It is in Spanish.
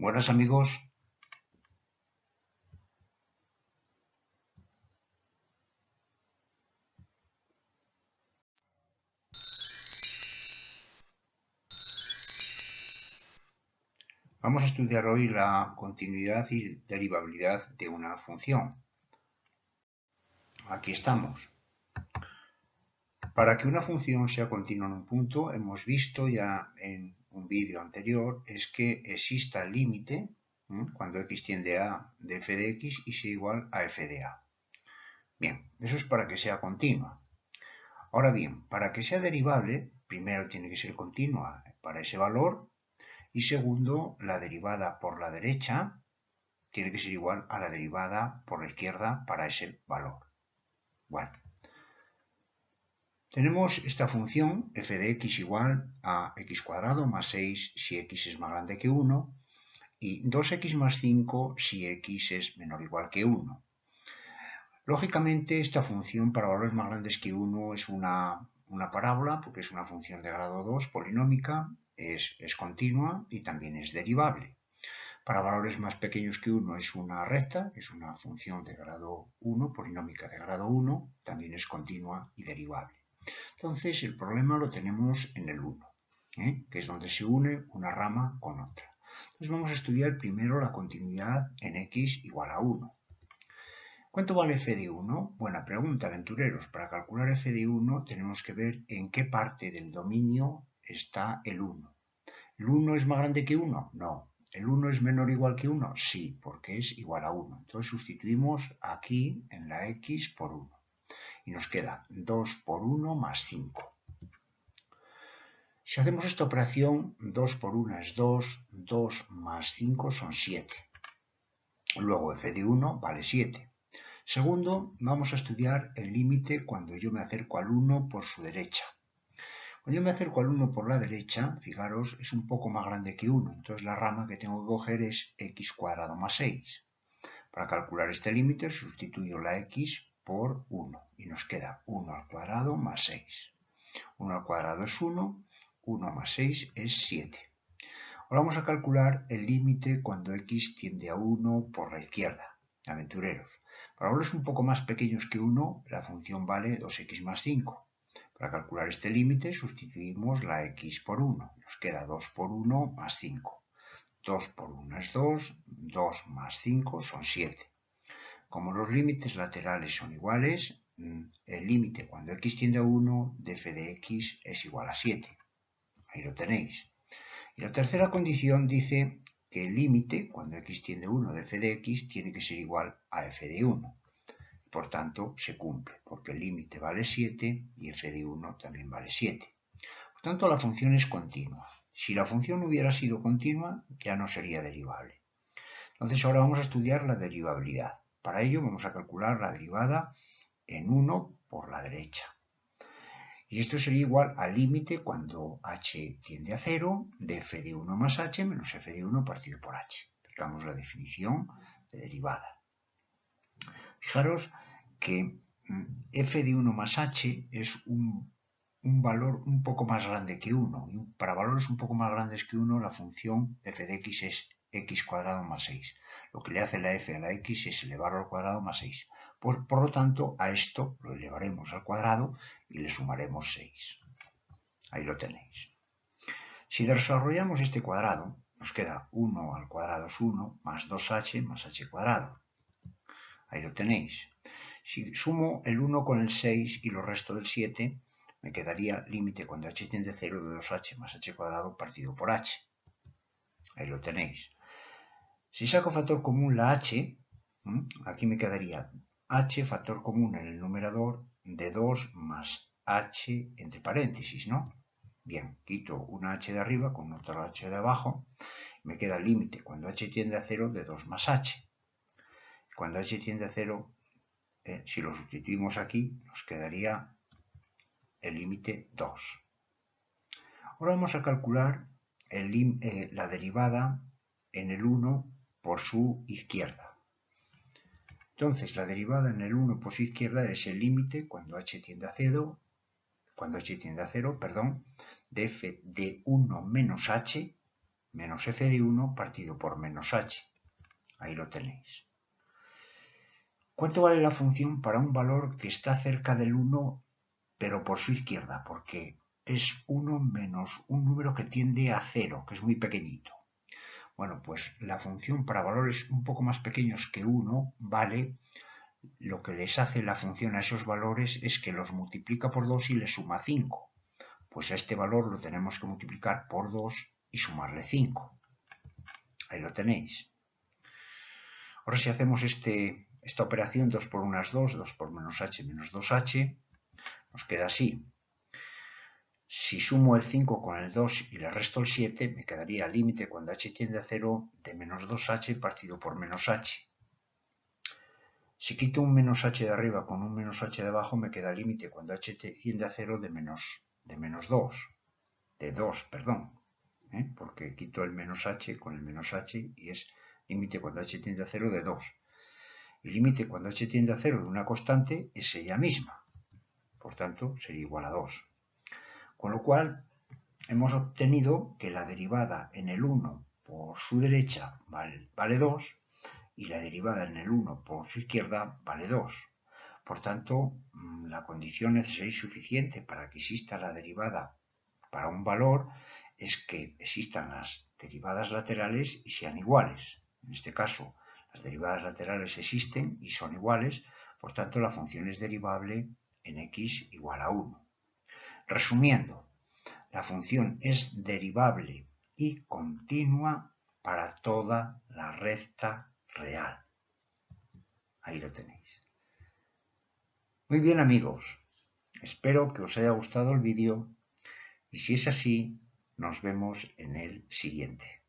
Buenas amigos. Vamos a estudiar hoy la continuidad y derivabilidad de una función. Aquí estamos. Para que una función sea continua en un punto, hemos visto ya en un vídeo anterior, es que exista el límite cuando x tiende a de f de x y sea igual a f de a. Bien, eso es para que sea continua. Ahora bien, para que sea derivable, primero tiene que ser continua para ese valor y segundo, la derivada por la derecha tiene que ser igual a la derivada por la izquierda para ese valor. Bueno, tenemos esta función f de x igual a x cuadrado más 6 si x es más grande que 1 y 2x más 5 si x es menor o igual que 1. Lógicamente, esta función para valores más grandes que 1 es una parábola porque es una función de grado 2 polinómica, es continua y también es derivable. Para valores más pequeños que 1 es una recta, es una función de grado 1, polinómica de grado 1, también es continua y derivable. Entonces el problema lo tenemos en el 1, que es donde se une una rama con otra. Entonces vamos a estudiar primero la continuidad en x igual a 1. ¿Cuánto vale f de 1? Buena pregunta, aventureros. Para calcular f de 1 tenemos que ver en qué parte del dominio está el 1. ¿El 1 es más grande que 1? No. ¿El 1 es menor o igual que 1? Sí, porque es igual a 1. Entonces sustituimos aquí en la x por 1. Y nos queda 2 por 1 más 5. Si hacemos esta operación, 2 por 1 es 2, 2 más 5 son 7. Luego f de 1 vale 7. Segundo, vamos a estudiar el límite cuando yo me acerco al 1 por su derecha. Cuando yo me acerco al 1 por la derecha, fijaros, es un poco más grande que 1. Entonces la rama que tengo que coger es x cuadrado más 6. Para calcular este límite sustituyo la x por 1 y nos queda 1 al cuadrado más 6. 1 al cuadrado es 1, 1 más 6 es 7. Ahora vamos a calcular el límite cuando x tiende a 1 por la izquierda. Aventureros. Para valores un poco más pequeños que 1, la función vale 2x más 5. Para calcular este límite sustituimos la x por 1. Nos queda 2 por 1 más 5. 2 por 1 es 2, 2 más 5 son 7. Como los límites laterales son iguales, el límite cuando x tiende a 1 de f de x es igual a 7. Ahí lo tenéis. Y la tercera condición dice que el límite cuando x tiende a 1 de f de x tiene que ser igual a f de 1. Por tanto, se cumple, porque el límite vale 7 y f de 1 también vale 7. Por tanto, la función es continua. Si la función hubiera sido continua, ya no sería derivable. Entonces, ahora vamos a estudiar la derivabilidad. Para ello, vamos a calcular la derivada en 1 por la derecha. Y esto sería igual al límite cuando h tiende a 0 de f de 1 más h menos f de 1 partido por h. Aplicamos la definición de derivada. Fijaros que f de 1 más h es un valor un poco más grande que 1. Y para valores un poco más grandes que 1, la función f de x es x cuadrado más 6. Lo que le hace la f a la x es elevarlo al cuadrado más 6. Por lo tanto, a esto lo elevaremos al cuadrado y le sumaremos 6. Ahí lo tenéis. Si desarrollamos este cuadrado, nos queda 1 al cuadrado es 1 más 2h más h cuadrado. Ahí lo tenéis. Si sumo el 1 con el 6 y lo resto del 7, me quedaría límite cuando h tiende a 0 de 2h más h cuadrado partido por h. Ahí lo tenéis. Si saco factor común la h, aquí me quedaría h factor común en el numerador de 2 más h entre paréntesis, ¿no? Bien, quito una h de arriba con otra h de abajo. Me queda el límite cuando h tiende a 0 de 2 más h. Cuando h tiende a 0, si lo sustituimos aquí, nos quedaría el límite 2. Ahora vamos a calcular la derivada en el 1 por su izquierda. Entonces, la derivada en el 1 por su izquierda es el límite cuando h tiende a 0, de f de 1 menos h menos f de 1 partido por menos h. Ahí lo tenéis. ¿Cuánto vale la función para un valor que está cerca del 1 pero por su izquierda? Porque es 1 menos un número que tiende a 0, que es muy pequeñito. Bueno, pues la función para valores un poco más pequeños que 1 vale, lo que les hace la función a esos valores es que los multiplica por 2 y les suma 5. Pues a este valor lo tenemos que multiplicar por 2 y sumarle 5. Ahí lo tenéis. Ahora si hacemos esta operación 2 por 1 es 2, 2 por menos h menos 2h, nos queda así. Si sumo el 5 con el 2 y le resto el 7, me quedaría el límite cuando h tiende a 0 de menos 2h partido por menos h. Si quito un menos h de arriba con un menos h de abajo, me queda el límite cuando h tiende a 0 de menos 2. De 2, perdón. Porque quito el menos h con el menos h y es límite cuando h tiende a 0 de 2. El límite cuando h tiende a 0 de una constante es ella misma. Por tanto, sería igual a 2. Con lo cual, hemos obtenido que la derivada en el 1 por su derecha vale 2 y la derivada en el 1 por su izquierda vale 2. Por tanto, la condición necesaria y suficiente para que exista la derivada para un valor es que existan las derivadas laterales y sean iguales. En este caso, las derivadas laterales existen y son iguales, por tanto la función es derivable en x igual a 1. Resumiendo, la función es derivable y continua para toda la recta real. Ahí lo tenéis. Muy bien, amigos. Espero que os haya gustado el vídeo y si es así, nos vemos en el siguiente.